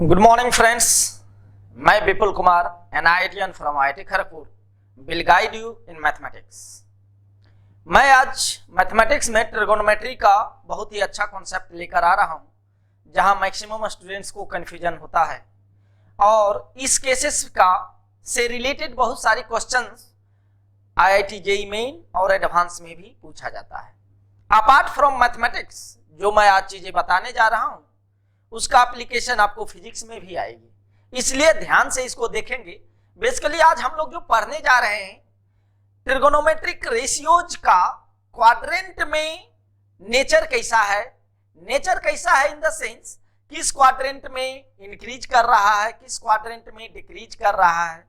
Good morning friends, मैं Vipul Kumar an IITian from IIT Kharagpur will guide you in mathematics. मैं आज mathematics में trigonometry का बहुत ही अच्छा कॉन्सेप्ट लेकर आ रहा हूं, जहां मैक्सिमम स्टूडेंट्स को कन्फ्यूजन होता है और इस केसेस का से रिलेटेड बहुत सारे क्वेश्चंस IIT JEE मेन और एडवांस में भी पूछा जाता है। अपार्ट फ्रॉम मैथमेटिक्स जो मैं आज चीजें बताने जा रहा हूं उसका एप्लीकेशन आपको फिजिक्स में भी आएगी, इसलिए ध्यान से इसको देखेंगे। बेसिकली आज हम लोग जो पढ़ने जा रहे हैं ट्रिगोनोमेट्रिक रेशियोज का क्वाड्रेंट में नेचर कैसा है। नेचर कैसा है इन द सेंस किस क्वाड्रेंट में इंक्रीज कर रहा है, किस क्वाड्रेंट में डिक्रीज कर रहा है।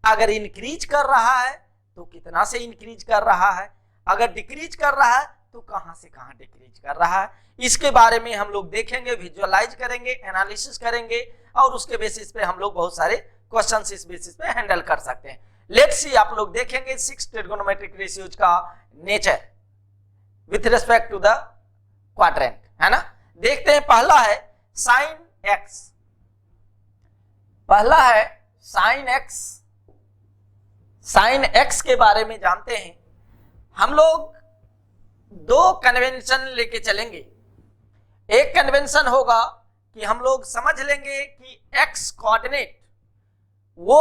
अगर इंक्रीज कर रहा है तो कितना से इंक्रीज कर रहा है, अगर डिक्रीज कर रहा है तो कहां से कहां डिक्रीज कर रहा है। इसके बारे में हम लोग देखेंगे, विजुअलाइज करेंगे, एनालिसिस करेंगे और उसके बेसिस पे हम लोग बहुत सारे क्वेश्चंस इस बेसिस पे हैंडल कर सकते हैं। लेट्स सी, आप लोग देखेंगे 6 ट्रिगोनोमेट्रिक रेशियोज का nature with respect to the quadrant, है ना। देखते हैं, पहला है साइन एक्स। पहला है साइन एक्स। साइन एक्स के बारे में जानते हैं हम लोग। दो कन्वेंशन लेके चलेंगे। एक कन्वेंशन होगा कि हम लोग समझ लेंगे कि एक्स कोऑर्डिनेट वो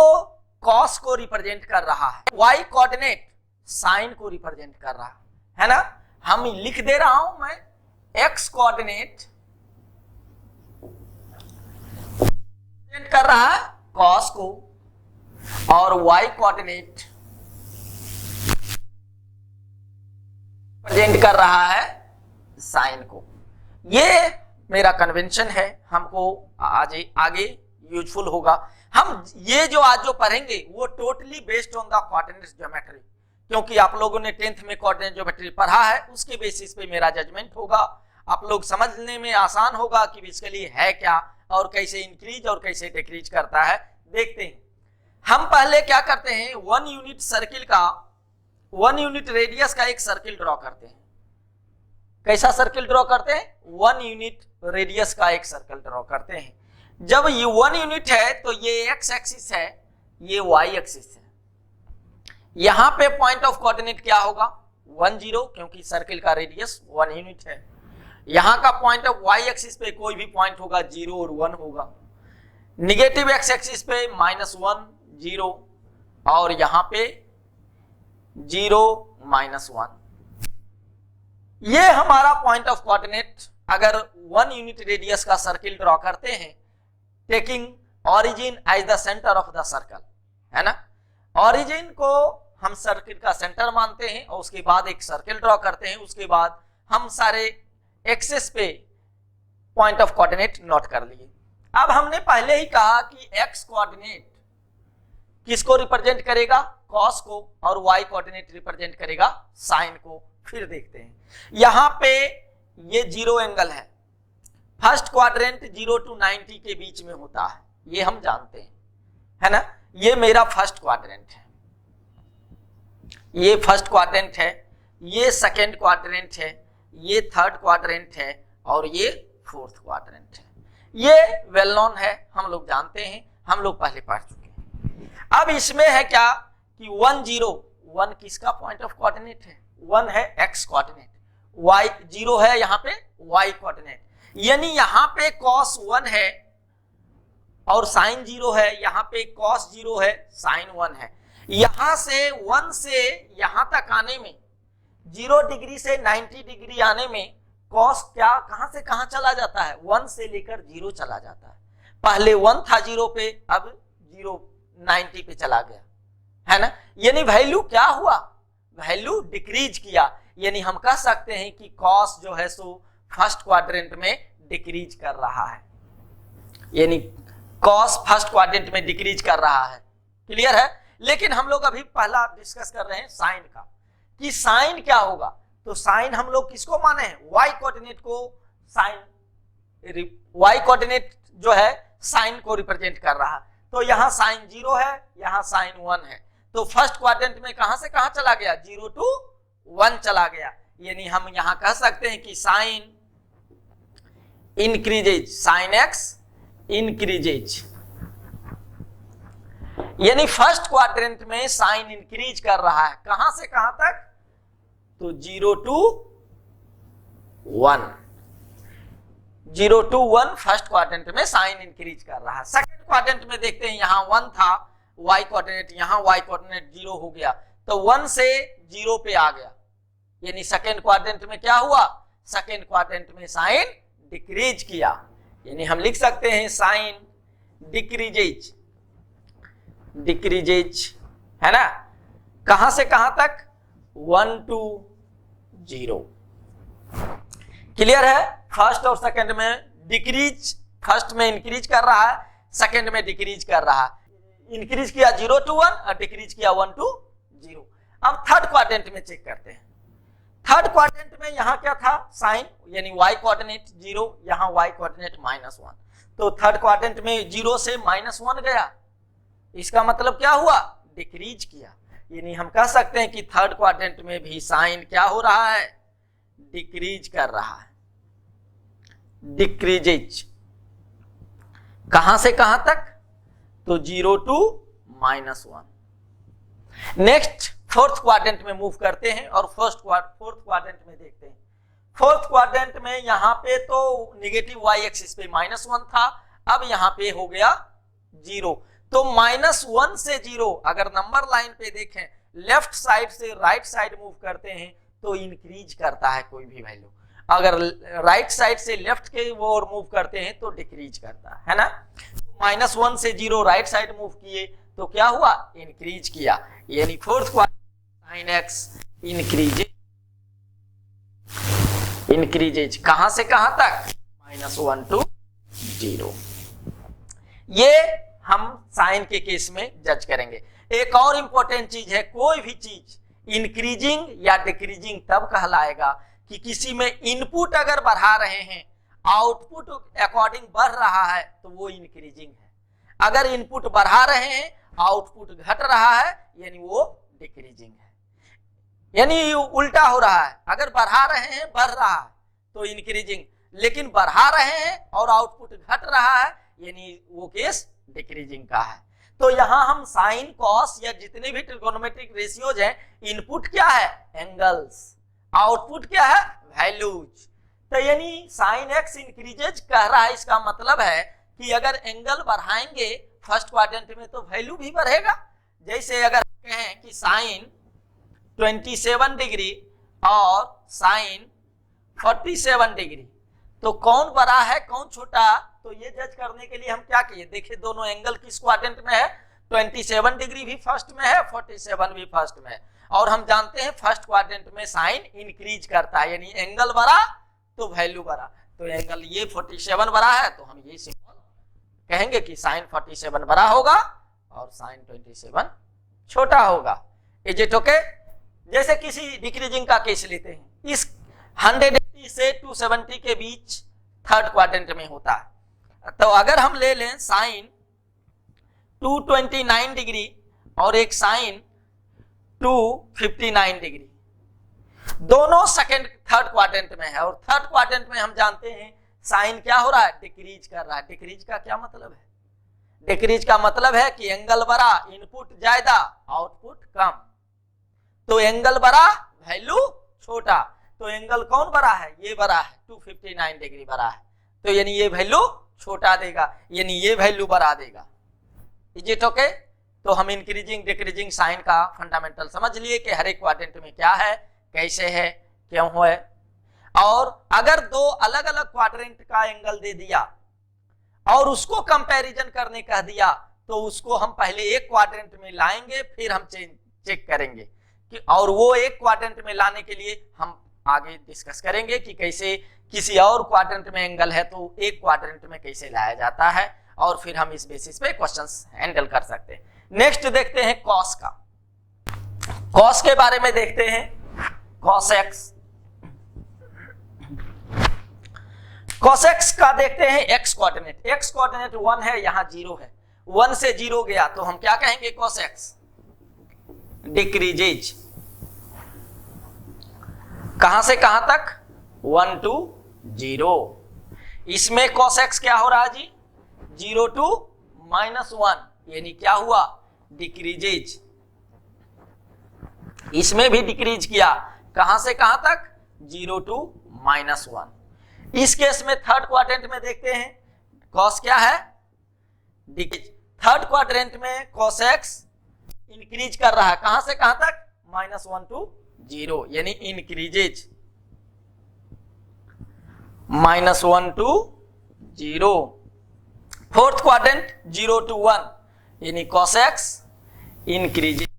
कॉस को रिप्रेजेंट कर रहा है, वाई कोऑर्डिनेट साइन को रिप्रेजेंट कर रहा है ना। हम लिख दे रहा हूं मैं, एक्स कोऑर्डिनेट कर रहा है कॉस को और वाई कोऑर्डिनेट प्रेजेंट कर रहा है साइन को। ये मेरा कन्वेंशन है, हमको आज आगे यूजफुल होगा। हम ये जो आज जो पढ़ेंगे वो totally based on the coordinate geometry, क्योंकि आप लोगों ने 10th में कोऑर्डिनेट ज्योमेट्री पढ़ा है, उसके बेसिस पे मेरा जजमेंट होगा। आप लोग समझने में आसान होगा कि बेसिकली है क्या और कैसे इंक्रीज और कैसे डिक्रीज करता है। देखते हैं, हम पहले क्या करते हैं, 1 यूनिट सर्किल का 1 यूनिट रेडियस का एक सर्किल ड्रॉ करते हैं। कैसा सर्किल ड्रॉ करते हैं? 1 यूनिट रेडियस का एक सर्किल ड्रॉ करते हैं। जब ये 1 यूनिट है तो ये एक्स एक्सिस है, ये वाई एक्सिस है। यहां पे पॉइंट ऑफ कोऑर्डिनेट क्या होगा? 1 0, क्योंकि सर्किल का रेडियस 1 यूनिट है। यहां का पॉइंट ऑफ वाई एक्सिस पे कोई भी पॉइंट होगा 0 और 1 होगा। निगेटिव एक्स एक्सिस पे -1 0 और यहां पे 0 -1। ये हमारा पॉइंट ऑफ कोऑर्डिनेट। अगर 1 यूनिट रेडियस का सर्किल ड्रॉ करते हैं taking origin as the centre of the circle, है ना। ओरिजिन को हम सर्किल का सेंटर मानते हैं और उसके बाद एक सर्किल ड्रॉ करते हैं। उसके बाद हम सारे एक्सेस पे पॉइंट ऑफ कोऑर्डिनेट नोट कर लिए। अब हमने पहले ही कहा कि एक्स कोऑर्डिनेट किसको रिप्रेजेंट करेगा? कॉस को, और वाई कोऑर्डिनेट रिप्रेजेंट करेगा साइन को। फिर देखते हैं, यहां पे ये 0 एंगल है। फर्स्ट क्वाड्रेंट 0 to 90 के बीच में होता है, ये हम जानते हैं, है ना। ये मेरा फर्स्ट क्वाड्रेंट है, ये फर्स्ट क्वाड्रेंट है, ये सेकेंड क्वाड्रेंट है, ये थर्ड क्वाड्रेंट है और ये फोर्थ क्वाड्रेंट है। ये वेल नोन है, हम लोग जानते हैं, हम लोग पहले पढ़ चुके हैं। अब इसमें है क्या कि 1 0, 1 किसका पॉइंट ऑफ कोऑर्डिनेट है? 1 है एक्स कोऑर्डिनेट, y 0 है यहाँ पे y कोऑर्डिनेट, यानी यहाँ पे cos 1 है और sin 0 है, यहाँ पे cos 0 है, sin 1 है। यहां से 1 से यहां तक आने में 0 डिग्री से 90 डिग्री आने में cos क्या कहां से कहां चला जाता है? 1 से लेकर 0 चला जाता है। पहले 1 था 0 पे, अब 0 90 पे चला गया, है ना। यानी वैल्यू क्या हुआ? वैल्यू डिक्रीज किया। यानी हम कह सकते हैं कि कॉस जो है सो फर्स्ट क्वाड्रेंट में डिक्रीज कर रहा है, यानी कॉस फर्स्ट क्वाड्रेंट में डिक्रीज कर रहा है। क्लियर है। लेकिन हम लोग अभी पहला डिस्कस कर रहे हैं साइन का, कि साइन क्या होगा। तो साइन हम लोग किसको माने हैं? वाई कोऑर्डिनेट को साइन, वाई कोऑर्डिनेट जो है साइन को रिप्रेजेंट कर रहा है। तो यहाँ साइन 0 है, यहाँ साइन 1 है। तो फर्स्ट क्वाड्रेंट में कहां से कहां चला गया? 0 to 1 चला गया। यानी हम यहां कह सकते हैं कि sine increases, sine X increases, यानी फर्स्ट क्वाड्रेंट में साइन इंक्रीज कर रहा है। कहां से कहां तक? तो 0 to 1, 0 to 1 फर्स्ट क्वाड्रेंट में साइन इंक्रीज कर रहा है। सेकंड क्वाड्रेंट में देखते हैं, यहां 1 था y कोऑर्डिनेट, यहां y कोऑर्डिनेट 0 हो गया, तो 1 से 0 पे आ गया, यानी सेकंड क्वाड्रेंट में क्या हुआ? सेकंड क्वाड्रेंट में साइन डिक्रीज किया, यानी हम लिख सकते हैं साइन डिक्रीजेज, डिक्रीजेज है ना। कहां से कहां तक? 1 to 0। क्लियर है? फर्स्ट और सेकंड में डिक्रीज, फर्स्ट में इंक्रीज कर रहा है, सेकंड में डिक्रीज कर रहा है। इंक्रीज किया 0 to 1 और डिक्रीज किया 1 to 0। अब थर्ड क्वाड्रेंट में चेक करते हैं। थर्ड क्वाड्रेंट में यहां क्या था? साइन, यानी y कोऑर्डिनेट 0, यहां y कोऑर्डिनेट -1, तो थर्ड क्वाड्रेंट में 0 से -1 गया, इसका मतलब क्या हुआ? डिक्रीज किया, यानी हम कह सकते हैं कि थर्ड क्वाड्रेंट में भी साइन क्या हो रहा है? डिक्रीज कर रहा है, डिक्रीजेज। कहां से कहां तक? तो 0 to -1। नेक्स्ट फोर्थ क्वाड्रेंट में मूव करते हैं और फोर्थ क्वाड्रेंट में देखते हैं। फोर्थ क्वाड्रेंट में यहां पे तो नेगेटिव y एक्सिस पे -1 था, अब यहां पे हो गया 0, तो -1 से 0 अगर नंबर लाइन पे देखें, लेफ्ट साइड से राइट साइड मूव करते हैं तो इंक्रीज करता है कोई भी वैल्यू, अगर राइट साइड से लेफ्ट के ओर मूव करते हैं तो डिक्रीज करता है ना। -1 से 0 राइट साइड मूव किए तो क्या हुआ? इंक्रीज किया, यानी fourth quadrant sin x increases. कहां से कहां तक? -1 to 0। ये हम साइन के केस में जज करेंगे। एक और इंपॉर्टेंट चीज है, कोई भी चीज इंक्रीजिंग या डिक्रीजिंग तब कहलाएगा कि किसी में इनपुट अगर बढ़ा रहे हैं, आउटपुट अकॉर्डिंग बढ़ रहा है तो वो इंक्रीजिंग है, अगर इनपुट बढ़ा रहे हैं आउटपुट घट रहा है यानी वो डिक्रीजिंग है, यानी उल्टा हो रहा है, अगर बढ़ा रहे हैं बढ़ रहा है तो इंक्रीजिंग, लेकिन बढ़ा रहे हैं और आउटपुट घट रहा है यानी वो केस डिक्रीजिंग का है। तो यहां हम साइन कॉस या जितने भी ट्रिगोनोमेट्रिक रेशियोज हैं, इनपुट क्या है? एंगल्स, आउटपुट क्या है? वैल्यूज। तो यानी साइन एक्स इंक्रीजेज कह रहा है, इसका मतलब है कि अगर एंगल बढ़ाएंगे फर्स्ट क्वाड्रेंट में तो वैल्यू भी बढ़ेगा। जैसे अगर कहें कि साइन 27 डिग्री और साइन 47 डिग्री, तो कौन बड़ा है कौन छोटा, तो ये जज करने के लिए हम क्या किए, देखिए दोनों एंगल किस क्वाड्रेंट में है, 27 डिग्री भी फर्स्ट में है, 47 भी फर्स्ट में है, और हम जानते हैं फर्स्ट क्वाड्रेंट में साइन इंक्रीज करता है, यानी एंगल बढ़ा तो वैल्यू बढ़ा, तो एंगल ये 47 बड़ा है तो हम ये सिंबल कहेंगे कि साइन 47 बड़ा होगा और साइन 27 छोटा होगा। Is it okay? जैसे किसी डिक्रीजिंग का केस लेते हैं, इस 180 से 270 के बीच थर्ड क्वाड्रेंट में होता है, तो अगर हम ले लें साइन 229 डिग्री और एक साइन 259 डिग्री, दोनों सेकंड थर्ड क्वाड्रेंट में है, और थर्ड क्वाड्रेंट में हम जानते हैं साइन क्या हो रहा है, डिक्रीज कर रहा है। डिक्रीज का क्या मतलब है? डिक्रीज का मतलब है कि एंगल बड़ा, इनपुट ज्यादा, आउटपुट कम, तो एंगल बड़ा वैल्यू छोटा, तो एंगल कौन बड़ा है, ये बड़ा है, 259 डिग्री बड़ा है, तो यानी ये वैल्यू छोटा देगा, यानी ये वैल्यू बढ़ा देगा। Is it okay? तो हम इंक्रीजिंग डिक्रीजिंग साइन का फंडामेंटल समझ लिए कि हर एक क्वाड्रेंट में क्या है, कैसे है, क्यों है। और अगर दो अलग अलग क्वाड्रेंट का एंगल दे दिया और उसको कंपैरिजन करने कह दिया, तो उसको हम पहले एक क्वाड्रेंट में लाएंगे, फिर हम चेक करेंगे कि, और वो एक क्वाड्रेंट में लाने के लिए हम आगे डिस्कस करेंगे कि कैसे किसी और क्वाड्रेंट में एंगल है तो एक क्वाड्रेंट में कैसे लाया जाता है, और फिर हम इस बेसिस पे क्वेश्चंस हैंडल कर सकते हैं। नेक्स्ट देखते हैं कॉस का। कॉस के बारे में देखते हैं, कॉस एक्स। कॉस एक्स का देखते हैं एक्स कोऑर्डिनेट, एक्स कोऑर्डिनेट 1 है, यहां 0 है, 1 से 0 गया तो हम क्या कहेंगे, कॉस एक्स डिक्रीजेज। कहां से कहां तक, 1 to 0। इसमें कॉस एक्स क्या हो रहा है जी, 0 to -1, यानी क्या हुआ, डिक्रीजेज। इसमें भी डिक्रीज किया, कहां से कहां तक, 0 to -1। इस केस में थर्ड क्वाड्रेंट में देखते हैं कॉस क्या है, डिक्रीज। थर्ड क्वाड्रेंट में कॉस एक्स इंक्रीज कर रहा है, कहां से कहां तक, -1 to 0, यानी increases, -1 to 0। Fourth quadrant 0 to 1, यानी cos x इंक्रीजेज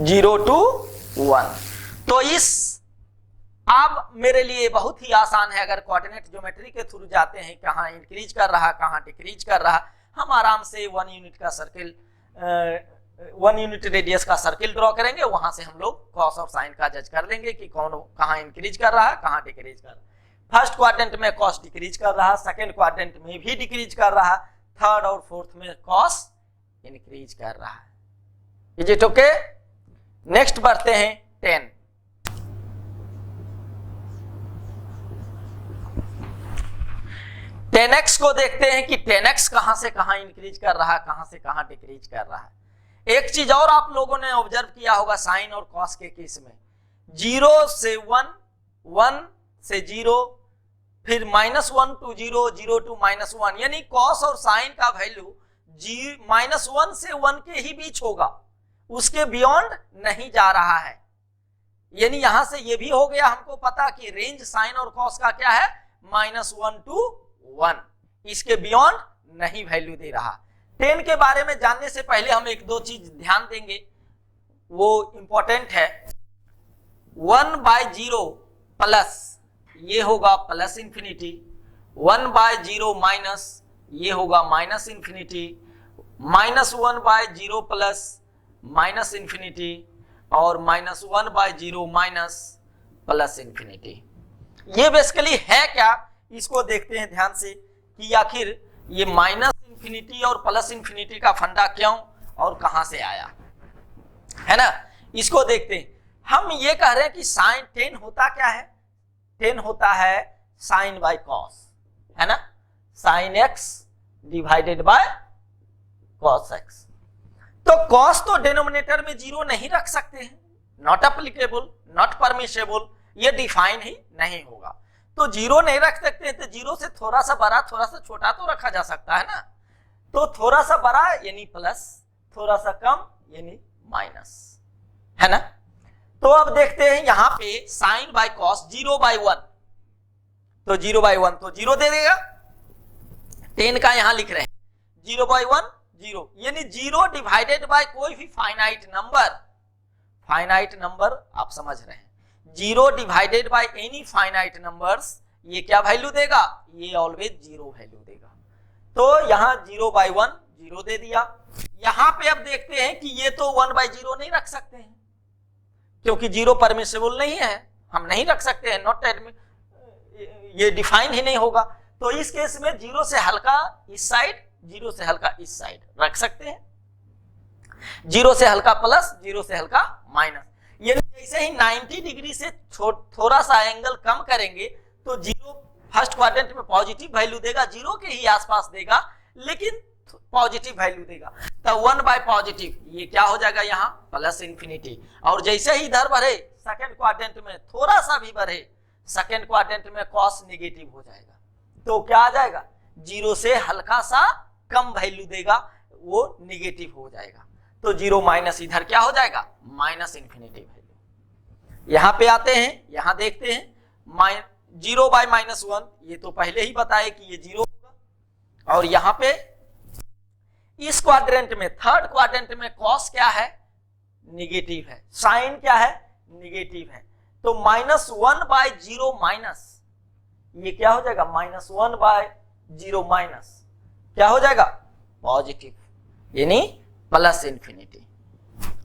0 to 1। तो इस अब मेरे लिए बहुत ही आसान है, अगर कोऑर्डिनेट ज्योमेट्री के थ्रू जाते हैं, कहां इंक्रीज कर रहा, कहां डिक्रीज कर रहा, हम आराम से 1 यूनिट का सर्किल, 1 यूनिट रेडियस का सर्किल ड्रॉ करेंगे, वहां से हम लोग कॉस और साइन का जज कर लेंगे कि कौन कहां इंक्रीज कर रहा है, कहां डिक्रीज कर रहा है। फर्स्ट क्वाड्रेंट में कॉस डिक्रीज कर रहा, सेकंड क्वाड्रेंट में भी डिक्रीज कर रहा, थर्ड और फोर्थ में कॉस इंक्रीज कर रहा है। Is it okay? नेक्स्ट बढ़ते हैं 10। टेन एक्स को देखते हैं कि 10x कहां से कहां इंक्रीज कर रहा है, कहां से कहां डिक्रीज कर रहा है। एक चीज और आप लोगों ने ऑब्जर्व किया होगा साइन और कॉस के केस में, 0 से 1, 1 से 0, फिर -1 to 0, 0 to -1, यानी कॉस और साइन का वैल्यू -1 से 1 के ही बीच होगा, उसके बियॉन्ड नहीं जा रहा है। यानी यहां से ये भी हो गया हमको पता कि रेंज साइन और कॉस का क्या है, -1 to 1, इसके बियॉन्ड नहीं वैल्यू दे रहा। 10 के बारे में जानने से पहले हम एक दो चीज ध्यान देंगे, वो इंपॉर्टेंट है। 1/0 प्लस ये होगा प्लस इंफिनिटी, 1/0 माइनस ये होगा minus infinity, -1/0 plus minus infinity, और -1/0 माइनस प्लस इंफिनिटी। ये बेसिकली है क्या, इसको देखते हैं ध्यान से कि आखिर ये माइनस इंफिनिटी और प्लस इंफिनिटी का फंडा क्यों और कहां से आया, है ना। इसको देखते हैं। हम ये कह रहे हैं कि साइन 10 होता क्या है, 10 होता है साइन बाय कॉस, है ना, sine x divided by cos x. तो कॉस तो डिनोमिनेटर में 0 नहीं रख सकते हैं, नॉट एप्लीकेबल, नॉट परमिसेबल, ये डिफाइन ही नहीं होगा। तो 0 नहीं रख सकते हैं, तो 0 से थोड़ा सा बड़ा थोड़ा सा छोटा तो रखा जा सकता है ना। तो थोड़ा सा बड़ा यानी प्लस, थोड़ा सा कम यानी माइनस, है ना। तो अब देखते हैं यहां पे साइन बाय कॉस 0/1, तो 0/1 तो 0 दे देगा, 10 का यहां लिख रहे हैं 0/1 0, यानी 0 डिवाइडेड बाय कोई भी फाइनाइट नंबर, फाइनाइट नंबर आप समझ रहे हैं, 0 divided by any finite numbers, ये क्या वैल्यू देगा, ये ऑलवेज 0 वैल्यू देगा। तो यहां 0/1 0 दे दिया। यहां पे अब देखते हैं कि ये तो 1/0 नहीं रख सकते हैं, क्योंकि 0 परमिसेबल नहीं है, हम नहीं रख सकते हैं, नॉट एडमिट, ये डिफाइन ही नहीं होगा। तो इस केस में 0 से हल्का इस साइड, 0 से हल्का इस साइड रख सकते हैं, 0 से हल्का प्लस, 0 से हल्का माइनस। ये जैसे ही 90 डिग्री से थोड़ा सा एंगल कम करेंगे तो 0 फर्स्ट क्वाड्रेंट में पॉजिटिव वैल्यू देगा, 0 के ही आसपास देगा, लेकिन पॉजिटिव वैल्यू देगा। तो 1/पॉजिटिव ये क्या हो जाएगा, यहाँ प्लस इंफिनिटी। और जैसे ही इधर बढ़े सेकंड क्वाड्रेंट में थोड़ा सा भी बढ़े, सेकंड क्वाड्रेंट में कॉस नेगेटिव हो जाएगा, तो क्या आ जाएगा, 0 से हल्का सा कम वैल्यू देगा, वो नेगेटिव हो जाएगा। तो 0 माइनस इधर क्या हो जाएगा, माइनस इंफिनिटी वैल्यू। यहां पे आते हैं, यहां देखते हैं 0/-1, ये तो पहले ही बताए कि ये 0 होगा। और यहां पे इस क्वाड्रेंट में, थर्ड क्वाड्रेंट में कॉस क्या है, निगेटिव है, साइन क्या है, निगेटिव है। तो -1/0 माइनस, ये क्या हो जाएगा, -1/0 माइनस क्या हो जाएगा, पॉजिटिव, यानी प्लस इंफिनिटी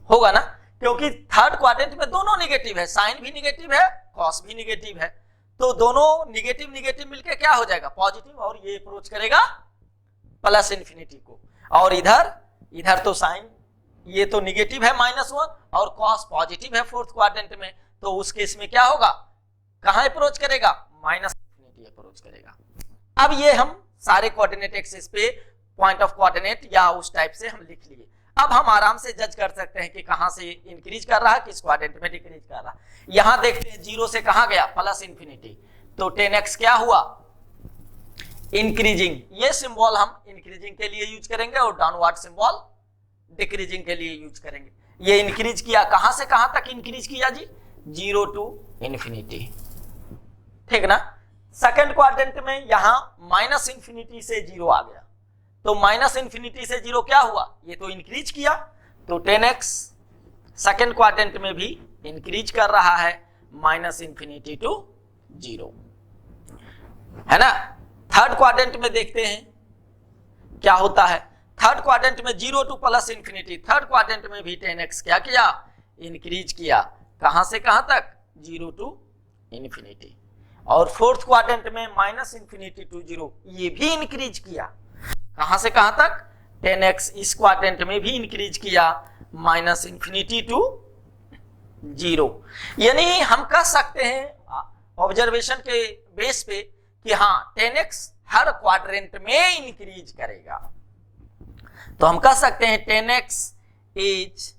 होगा ना, क्योंकि थर्ड क्वाड्रेंट में दोनों निगेटिव है, साइन भी निगेटिव है, कॉस भी निगेटिव है। तो दोनों निगेटिव निगेटिव मिलके क्या हो जाएगा, पॉजिटिव, और ये अप्रोच करेगा प्लस इंफिनिटी को। और इधर तो साइन ये तो निगेटिव है -1 और कॉस पॉजिटिव है फोर्थ क्वाड्रेंट में, तो उस केस में क्या होगा, कहां अप्रोच करेगा, माइनस इंफिनिटी अप्रोच करेगा। अब ये हम सारे कोऑर्डिनेट एक्सिस पे पॉइंट ऑफ कोऑर्डिनेट या उस टाइप से हम लिख लिए। अब हम आराम से जज कर सकते हैं कि कहां से इंक्रीज कर रहा है, किस क्वाड्रेंट में डिक्रीज कर रहा है। यहां देखते हैं 0 से कहां गया, प्लस इंफिनिटी, तो 10x क्या हुआ, इंक्रीजिंग। ये सिंबल हम इंक्रीजिंग के लिए यूज करेंगे और डाउनवर्ड सिंबल डिक्रीजिंग के लिए यूज करेंगे। ये इंक्रीज किया, कहां से कहां तक इंक्रीज किया जी, 0 टू इंफिनिटी, ठीक ना। सेकंड क्वाड्रेंट में यहां माइनस इंफिनिटी से 0 आ गया, तो माइनस इंफिनिटी से 0 क्या हुआ, ये तो इंक्रीज किया, तो 10x सेकंड क्वाड्रेंट में भी इंक्रीज कर रहा है, माइनस इंफिनिटी टू 0, है ना। थर्ड क्वाड्रेंट में देखते हैं क्या होता है। थर्ड क्वाड्रेंट में 0 two plus infinity, third quadrant में भी 10x क्या किया, इंक्रीज किया, कहां से कहां तक, 0 टू इंफिनिटी। और फोर्थ क्वाड्रेंट में माइनस इंफिनिटी टू 0, ये भी इंक्रीज किया, कहां से कहां तक, 10x इस क्वाड्रेंट में भी इंक्रीज किया, माइनस इंफिनिटी टू 0। यानी हम कह सकते हैं ऑब्जर्वेशन के बेस पे कि हाँ 10x हर क्वाड्रेंट में इंक्रीज करेगा, तो हम कह सकते हैं 10x is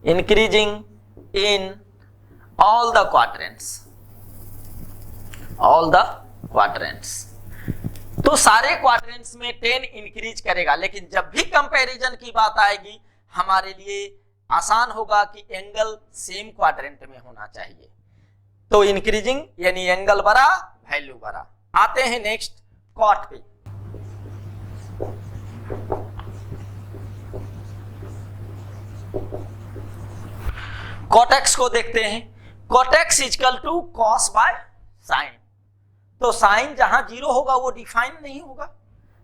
increasing in all the quadrants, तो सारे क्वाड्रेंट्स में 10 इंक्रीज करेगा। लेकिन जब भी कंपैरिजन की बात आएगी हमारे लिए आसान होगा कि एंगल सेम क्वाड्रेंट में होना चाहिए, तो इंक्रीजिंग यानी एंगल बड़ा, वैल्यू बड़ा। आते हैं नेक्स्ट कॉट पे। कॉट एक्स को देखते हैं, cot x equal to cos by sine, तो साइन जहां 0 होगा वो डिफाइन नहीं होगा,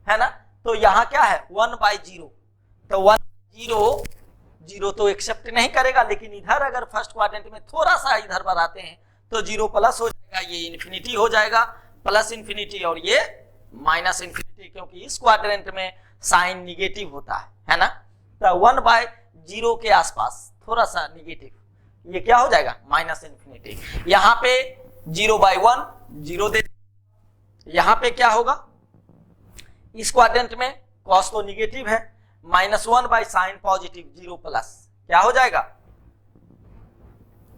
है ना। तो यहां क्या है 1/0, तो 1/0 तो एक्सेप्ट नहीं करेगा, लेकिन इधर अगर फर्स्ट क्वाड्रेंट में थोड़ा सा इधर बढ़ाते हैं तो 0 प्लस हो जाएगा, ये इंफिनिटी हो जाएगा, प्लस इंफिनिटी, और ये माइनस इंफिनिटी, क्योंकि इस क्वाड्रेंट में साइन निगेटिव होता है ना। तो 1/0 के आसपास थोड़ा सा निगेटिव, ये क्या हो जाएगा, माइनस इंफिनिटी। यहां पे 0/1 0 दे, यहां पे क्या होगा, इस क्वाड्रेंट में कॉस तो निगेटिव है, -1/sin पॉजिटिव 0 प्लस क्या हो जाएगा,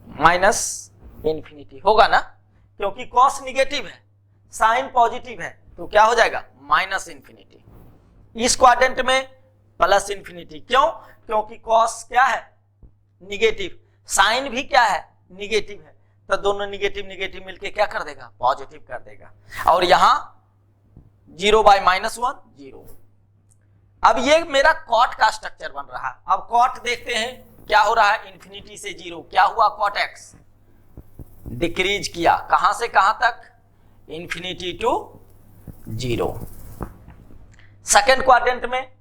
माइनस इंफिनिटी होगा ना, क्योंकि कॉस निगेटिव है, साइन पॉजिटिव है, तो क्या हो जाएगा, माइनस इंफिनिटी। इस क्वाड्रेंट में प्लस इंफिनिटी, क्यों, क्योंकि कॉस क्या है, निगेटिव, साइन भी क्या है, निगेटिव है, तो दोनों निगेटिव निगेटिव मिलके क्या कर देगा, पॉजिटिव कर देगा। और यहां 0/-1 0। अब ये मेरा कॉट का स्ट्रक्चर बन रहा है। अब कॉट देखते हैं क्या हो रहा है, इंफिनिटी से 0, क्या हुआ, कॉट एक्स डिक्रीज किया, कहां से कहां तक, इंफिनिटी टू 0। सेकेंड क्वाड्रेंट में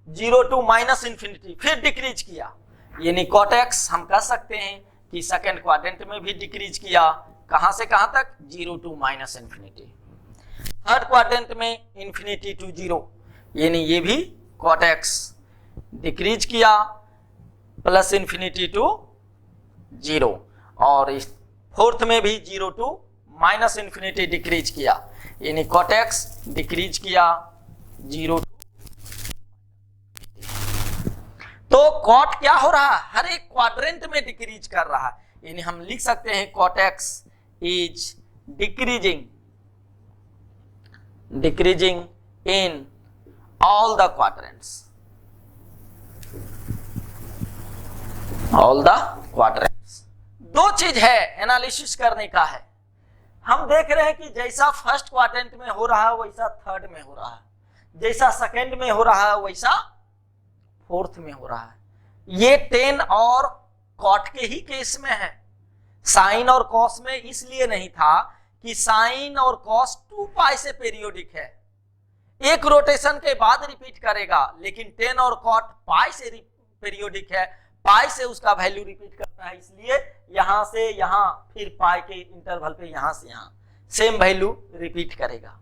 0 टू माइनस इंफिनिटी, फिर डिक्रीज किया, यानी कॉट एक्स हम कह सकते हैं कि सेकेंड क्वाड्रेंट में भी डिक्रीज किया, कहां से कहां तक, 0 to minus infinity. Third quadrant में इंफिनिटी टू 0, यानी ये भी कॉट एक्स डिक्रीज किया, प्लस इंफिनिटी टू 0, और इस फोर्थ में भी 0 टू माइनस इंफिनिटी डिक्रीज किया, यानी कॉट एक्स डिक्रीज किया 0 टू। तो कॉट क्या हो रहा है, हर एक क्वाड्रेंट में डिक्रीज कर रहा है, यानी हम लिख सकते हैं cot x is decreasing in all the quadrants, दो चीज है एनालिसिस करने का है। हम देख रहे हैं कि जैसा फर्स्ट क्वाड्रेंट में हो रहा है वैसा थर्ड में हो रहा है, जैसा सेकेंड में हो रहा है वैसा फोर्थ में हो रहा है। ये 10 और कॉट के ही केस में है, साइन और कॉस में इसलिए नहीं था कि साइन और कॉस 2π से पीरियोडिक है, एक रोटेशन के बाद रिपीट करेगा, लेकिन 10 और कॉट पाई से पीरियोडिक है, पाई से उसका वैल्यू रिपीट करता है, इसलिए यहां से यहां फिर पाई के इंटरवल पे यहां से यहां सेम वैल्यू रिपीट करेगा,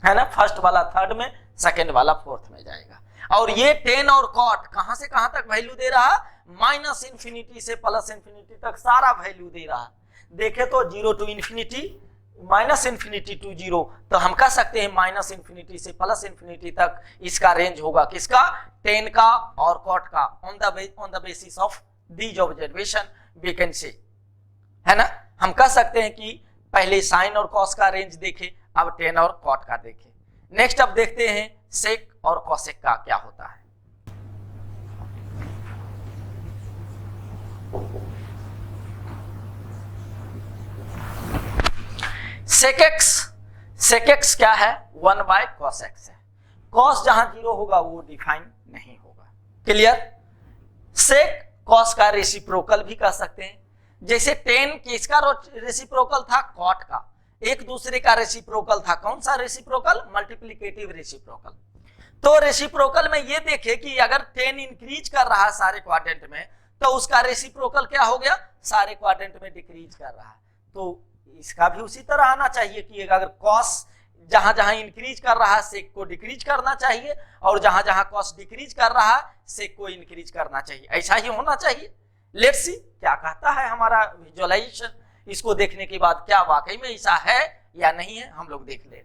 है ना। फर्स्ट वाला थर्ड में, सेकेंड वाला फोर्थ में जाएगा। और ये 10 और कॉट कहां से कहां तक वैल्यू दे रहा है, माइनस इंफिनिटी से प्लस इंफिनिटी तक सारा वैल्यू दे रहा है। देखे तो 0 टू इंफिनिटी माइनस इन्फिनिटी टू जीरो, तो हम कह सकते हैं माइनस इन्फिनिटी से प्लस इन्फिनिटी तक इसका रेंज होगा, किसका, टेन का और कॉट का, on the basis of these observation we can say, है ना। हम कह सकते हैं कि पहले साइन और कॉस का रेंज देखे, अब टेन और कॉट का देखे। नेक्स्ट अब देखते हैं सेक और कॉसेक का क्या होता है। सेक एक्स क्या है, 1 बाय कॉस एक्स है। कॉस जहां जीरो होगा वो डिफाइन नहीं होगा, क्लियर। सेक कॉस का रेसिप्रोकल भी कह सकते हैं, जैसे टेन किसका रेसिप्रोकल था, कॉट का, एक दूसरे का रेसिप्रोकल था, कौन सा रेसिप्रोकल, मल्टीप्लिकेटिव रेसिप्रोकल। तो रेसिप्रोकल में ये देखे कि अगर 10 इंक्रीज कर रहा है सारे क्वाड्रेंट में, तो उसका रेसिप्रोकल क्या हो गया, सारे क्वाड्रेंट में डिक्रीज कर रहा है। तो इसका भी उसी तरह आना चाहिए कि अगर कॉस जहां जहां इंक्रीज कर रहा है सेक को डिक्रीज करना चाहिए, और जहां जहां कॉस डिक्रीज कर रहा है सेक को इंक्रीज करना चाहिए, ऐसा ही होना चाहिए। लेट्स सी क्या कहता है हमारा विजुअलाइजेशन, इसको देखने के बाद क्या वाकई में ऐसा है या नहीं है हम लोग देख ले।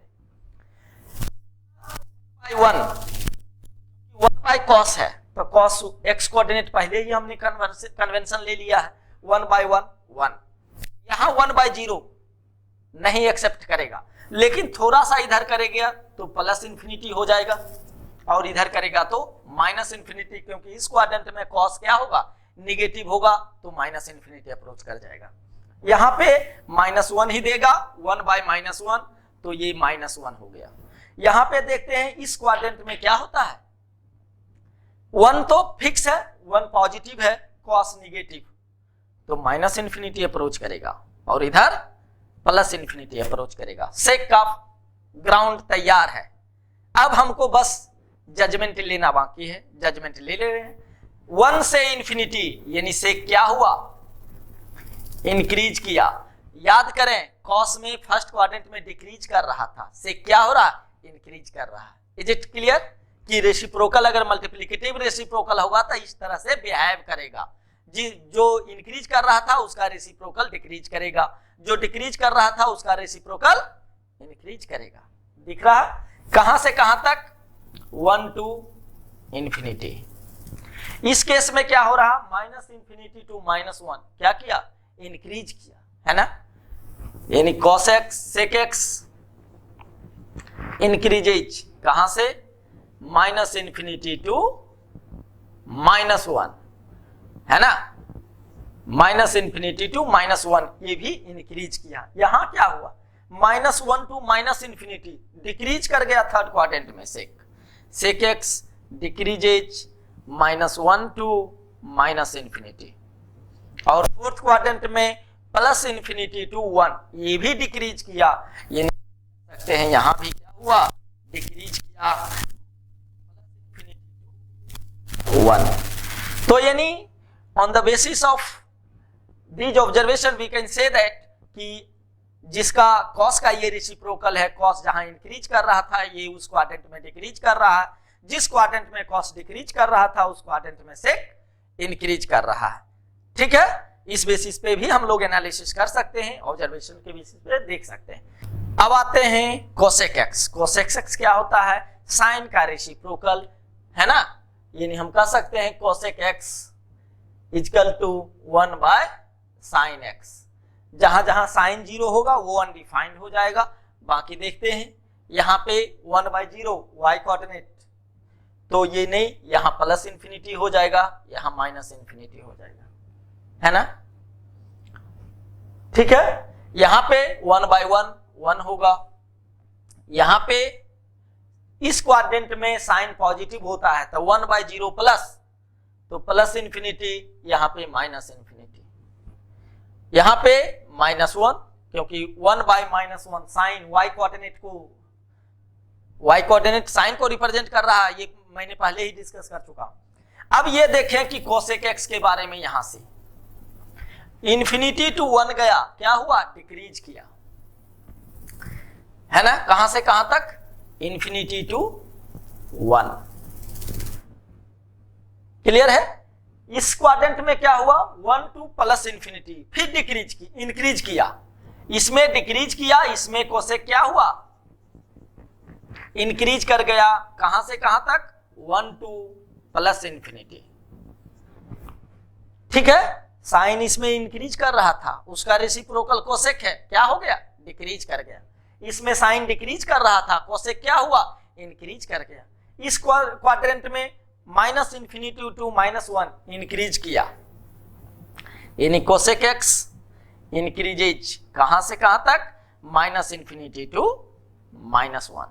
1 बाय कॉस है, तो कॉस एक्स कोऑर्डिनेट पहले ही हमने कन्वेंशन ले लिया है, 1 बाय 1 यहां 1 बाय 0 नहीं एक्सेप्ट करेगा, लेकिन थोड़ा सा इधर करेगा तो प्लस इंफिनिटी हो जाएगा, और इधर करेगा तो माइनस इंफिनिटी, क्योंकि इस क्वाड्रेंट में कॉस क्या होगा, निगेटिव होगा, तो माइनस इंफिनिटी अप्रोच कर जाएगा। यहां पे -1 ही देगा, 1 बाय -1, तो ये -1 हो गया। यहां पे देखते हैं इस क्वाड्रेंट में क्या होता है, 1 तो फिक्स है, 1 पॉजिटिव है, कॉस निगेटिव, तो माइनस इंफिनिटी अप्रोच करेगा, और इधर प्लस इंफिनिटी अप्रोच करेगा। सेक का ग्राउंड तैयार है, अब हमको बस जजमेंट लेना बाकी है, जजमेंट ले रहे हैं। 1 से इंफिनिटी यानी सेक क्या हुआ, इंक्रीज किया। याद करें कॉस में फर्स्ट क्वाड्रेंट में डिक्रीज कर रहा था, सेक क्या हो रहा है, इंक्रीज कर रहा है। इज इट क्लियर कि रेसिप्रोकल अगर मल्टीप्लिकेटिव रेसिप्रोकल होगा तो इस तरह से बिहेव करेगा, जो इंक्रीज कर रहा था उसका रेसिप्रोकल डिक्रीज करेगा, जो डिक्रीज कर रहा था उसका रेसिप्रोकल इंक्रीज करेगा। दिख रहा कहां से कहां तक, 1 टू इंफिनिटी। इस केस में क्या हो रहा, माइनस इंफिनिटी टू -1 क्या किया, इंक्रीज किया, है ना, यानी cos x sec x increases कहां से, माइनस इंफिनिटी टू -1, है ना, माइनस इंफिनिटी टू -1, ये भी इंक्रीज किया। यहां क्या हुआ, -1 टू माइनस इंफिनिटी डिक्रीज कर गया थर्ड क्वाड्रेंट में, sec x decreases -1 to minus infinity, और फोर्थ क्वाड्रेंट में प्लस इंफिनिटी टू 1, ये भी डिक्रीज किया। ये नहीं सकते हैं यहां भी क्या हुआ, डिक्रीज किया 1। तो यानी on the basis of these observation we can say that कि जिसका कॉस का ये रेसिप्रोकल है, कॉस जहां इंक्रीज कर रहा था ये उस क्वाड्रेंट में डिक्रीज कर रहा है, जिस क्वाड्रेंट में कॉस डिक्रीज कर रहा था उस क्वाड्रेंट में सेक इंक्रीज कर रहा है। ठीक है, इस बेसिस पे भी हम लोग एनालिसिस कर सकते हैं, ऑब्जर्वेशन के बेसिस पे देख सकते हैं। अब आते हैं कोसेक एक्स। कोसेक एक्स क्या होता है, साइन का रेसिप्रोकल, है ना, यानी हम कह सकते हैं cosec x equal to 1 by sine x. जहां जहां साइन 0 होगा वो अनडिफाइंड हो जाएगा। बाकी देखते हैं यहाँ पे 1/0 y कोऑर्डिनेट, तो ये नहीं, यहाँ प्लस इंफिनिटी हो जाएगा, यहाँ माइनस इंफिनिटी हो जाएगा, है ना। ठीक है, यहाँ पे 1/1 1 होगा, यहाँ पे इस क्वाड्रेंट में साइन पॉजिटिव होता है तो 1/0 प्लस, तो प्लस इंफिनिटी, यहाँ पे माइनस इंफिनिटी, यहाँ पे -1, क्योंकि 1/-1 साइन y कोऑर्डिनेट को, y कोऑर्डिनेट साइन को रिप्रेजेंट कर रहा है, ये मैंने पहले ही डिस्कस कर चुका हूं। अब ये देखें कि कोसेक एक्स के बारे में, यहां से इंफिनिटी टू 1 गया, क्या हुआ, डिक्रीज किया, है ना, कहां से कहां तक, इंफिनिटी टू 1। क्लियर है। इस क्वाड्रेंट में क्या हुआ, 1 टू प्लस इंफिनिटी, फिर डिक्रीज की, इंक्रीज किया, इसमें डिक्रीज किया, इसमें कोसेक क्या हुआ, इंक्रीज कर गया। कहां से कहां तक, 1 to प्लस इंफिनिटी। ठीक है, साइन इसमें इंक्रीज कर रहा था, उसका रेसिप्रोकल कोसेक है, क्या हो गया, डिक्रीज कर गया। इसमें साइन डिक्रीज कर रहा था, कोसेक क्या हुआ, इंक्रीज कर गया। इस क्वाड्रेंट में माइनस इंफिनिटी टू -1 इंक्रीज किया, यानी कोसेक एक्स इंक्रीजेज कहां से कहां तक, माइनस इंफिनिटी टू -1।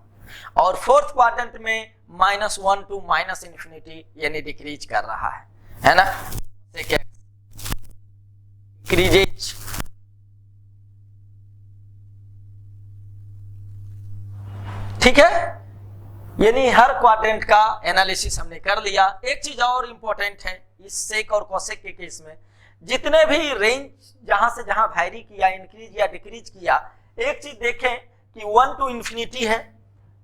और फोर्थ क्वाड्रेंट में -1 टू माइनस इंफिनिटी यानी डिक्रीज कर रहा है ना, कोसेक एक्स इंक्रीजेज। ठीक है, यानी हर क्वाड्रेंट का एनालिसिस हमने कर लिया। एक चीज और इंपॉर्टेंट है इस सेक और कोसेक के केस में, जितने भी रेंज जहां से जहां वैरी किया, इंक्रीज या डिक्रीज किया, एक चीज देखें कि 1 टू इंफिनिटी है,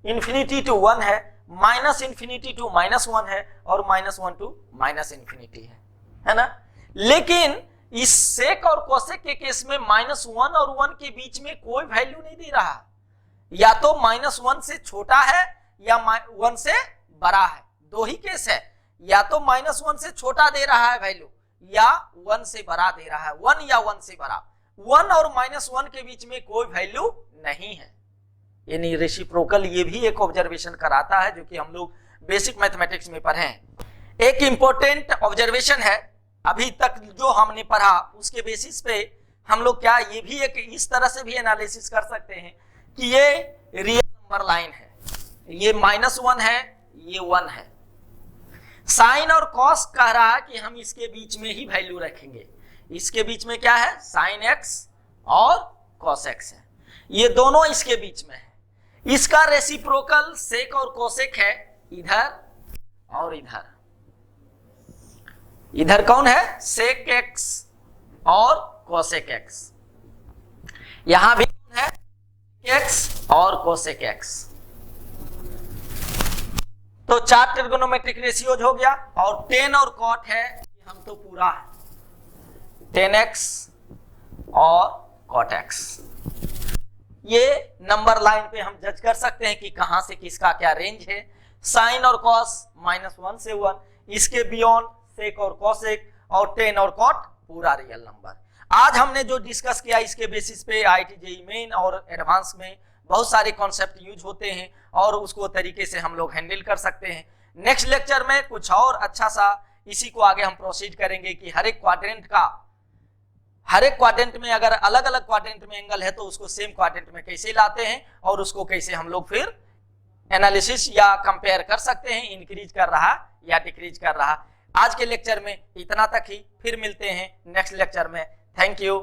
इंफिनिटी टू 1 है, माइनस इंफिनिटी टू -1 है, और -1 टू माइनस इंफिनिटी है ना। लेकिन इस सेक और कोसेक के केस में -1 और 1 के बीच में कोई वैल्यू नहीं दे रहा, या तो -1 से छोटा है या 1 से बड़ा है, दो ही केस है, या तो -1 से छोटा दे रहा है वैल्यू, या 1 से बड़ा दे रहा है, 1 या 1 से बड़ा। 1 और -1 के बीच में कोई वैल्यू नहीं है, यानी रेसिप्रोकल। ये भी एक ऑब्जर्वेशन कराता है जो कि हम लोग बेसिक मैथमेटिक्स में पढ़े हैं। एक इंपॉर्टेंट ऑब्जर्वेशन है, अभी तक जो हमने पढ़ा उसके बेसिस पे हम लोग क्या, ये भी एक इस तरह से भी एनालिसिस कर सकते हैं कि ये रियल नंबर लाइन है, ये -1 है, ये 1 है। साइन और कॉस कह रहा है कि हम इसके बीच में ही वैल्यू रखेंगे, इसके बीच में क्या है, साइन एक्स और कॉस एक्स है, ये दोनों इसके बीच में है। इसका रेसिप्रोकल सेक और कोसेक है, इधर और इधर। इधर कौन है, सेक एक्स और कोसेक एक्स, यहां भी कौन है, एक्स और कोसेक एक्स। तो 4 ट्रिगोनोमेट्रिक रेशियोज हो गया, और टेन और कॉट है, हम तो पूरा है, 10x और कॉट x। ये नंबर लाइन पे हम जज कर सकते हैं कि कहां से किसका क्या रेंज है। साइन और कॉस -1 से 1, इसके बियॉन्ड सेक और कोसेक, और टेन और कॉट पूरा रियल नंबर। आज हमने जो डिस्कस किया इसके बेसिस पे IIT JEE मेन और एडवांस में बहुत सारे कॉन्सेप्ट यूज होते हैं, और उसको तरीके से हम लोग हैंडल कर सकते हैं। नेक्स्ट लेक्चर में कुछ और अच्छा सा इसी को आगे हम प्रोसीड करेंगे कि हर एक क्वाड्रेंट में अगर अलग अलग क्वाड्रेंट में एंगल है तो उसको सेम क्वाड्रेंट में कैसे लाते हैं, और उसको कैसे हम लोग फिर एनालिसिस या कंपेयर कर सकते हैं, इंक्रीज कर रहा या डिक्रीज कर रहा। आज के लेक्चर में इतना तक ही, फिर मिलते हैं नेक्स्ट लेक्चर में। Thank you.